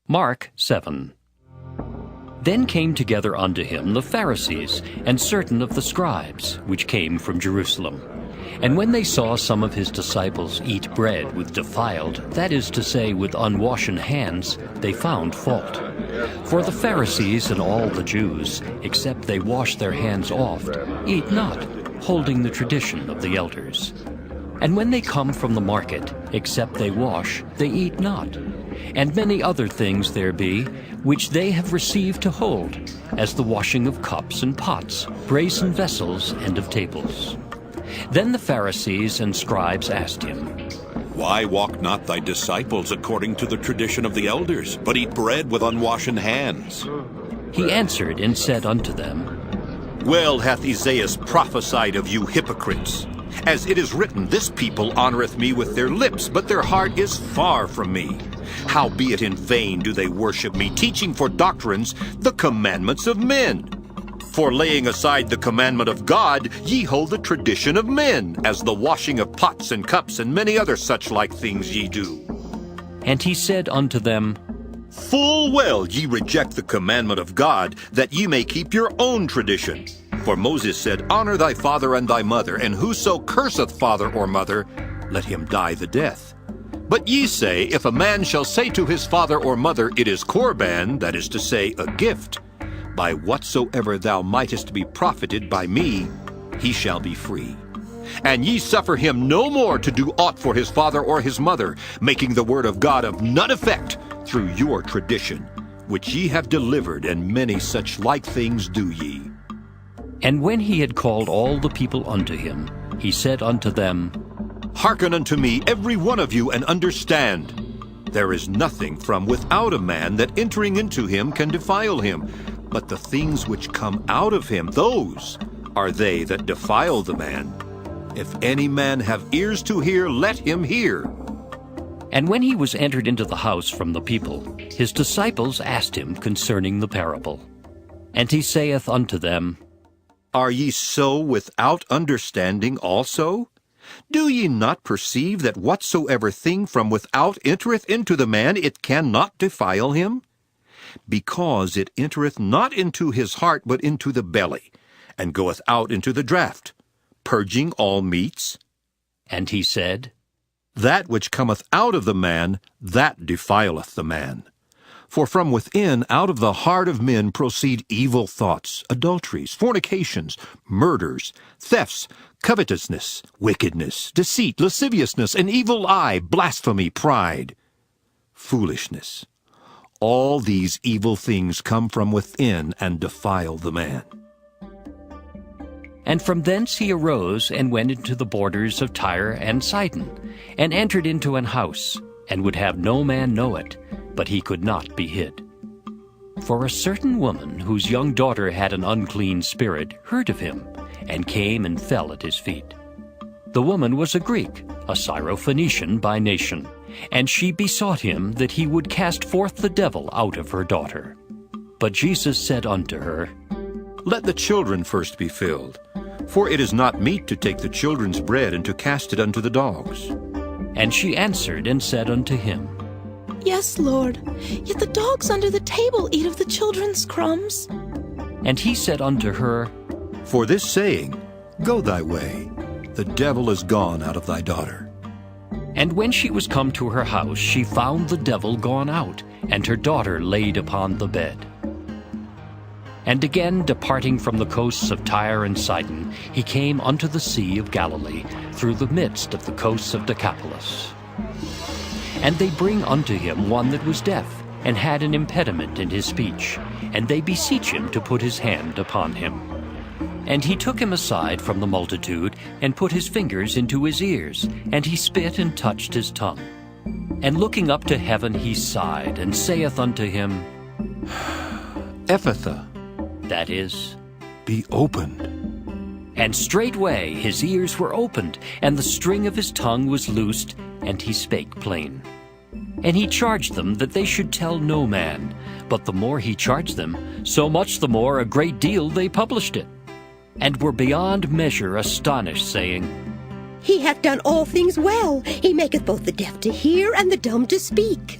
Mark 7. Then came together unto him the Pharisees, and certain of the scribes, which came from Jerusalem. And when they saw some of his disciples eat bread with defiled, that is to say, with unwashen hands, they found fault. For the Pharisees and all the Jews, except they wash their hands oft, eat not, holding the tradition of the elders. And when they come from the market, except they wash, they eat not. And many other things there be, which they have received to hold, as the washing of cups and pots, brazen vessels, and of tables. Then the Pharisees and scribes asked him, Why walk not thy disciples according to the tradition of the elders, but eat bread with unwashen hands? He answered and said unto them, Well hath Esaias prophesied of you hypocrites. As it is written, This people honoureth me with their lips, but their heart is far from me. Howbeit in vain do they worship me, teaching for doctrines the commandments of men. For laying aside the commandment of God, ye hold the tradition of men, as the washing of pots and cups, and many other such like things ye do. And he said unto them, Full well ye reject the commandment of God, that ye may keep your own tradition. For Moses said, Honour thy father and thy mother, and whoso curseth father or mother, let him die the death. But ye say, If a man shall say to his father or mother, It is Corban, that is to say, a gift, by whatsoever thou mightest be profited by me, he shall be free. And ye suffer him no more to do aught for his father or his mother, making the word of God of none effect through your tradition, which ye have delivered, and many such like things do ye. And when he had called all the people unto him, he said unto them, Hearken unto me, every one of you, and understand. There is nothing from without a man that entering into him can defile him, but the things which come out of him, those are they that defile the man. If any man have ears to hear, let him hear. And when he was entered into the house from the people, his disciples asked him concerning the parable. And he saith unto them, Are ye so without understanding also? Do ye not perceive that whatsoever thing from without entereth into the man, it cannot defile him? Because it entereth not into his heart, but into the belly, and goeth out into the draught, purging all meats? And he said, That which cometh out of the man, that defileth the man. For from within, out of the heart of men, proceed evil thoughts, adulteries, fornications, murders, thefts, covetousness, wickedness, deceit, lasciviousness, an evil eye, blasphemy, pride, foolishness. All these evil things come from within and defile the man. And from thence he arose and went into the borders of Tyre and Sidon, and entered into an house, and would have no man know it, but he could not be hid. For a certain woman, whose young daughter had an unclean spirit, heard of him, and came and fell at his feet. The woman was a Greek, a Syrophoenician by nation, and she besought him that he would cast forth the devil out of her daughter. But Jesus said unto her, Let the children first be filled, for it is not meet to take the children's bread and to cast it unto the dogs. And she answered and said unto him, Yes, Lord, yet the dogs under the table eat of the children's crumbs. And he said unto her, For this saying, Go thy way, the devil is gone out of thy daughter. And when she was come to her house, she found the devil gone out, and her daughter laid upon the bed. And again, departing from the coasts of Tyre and Sidon, he came unto the sea of Galilee, through the midst of the coasts of Decapolis. And they bring unto him one that was deaf, and had an impediment in his speech, and they beseech him to put his hand upon him. And he took him aside from the multitude, and put his fingers into his ears, and he spit and touched his tongue. And looking up to heaven he sighed, and saith unto him, Ephphatha, that is, be opened. And straightway his ears were opened, and the string of his tongue was loosed, and he spake plain. And he charged them that they should tell no man. But the more he charged them, so much the more a great deal they published it, and were beyond measure astonished, saying, He hath done all things well. He maketh both the deaf to hear and the dumb to speak.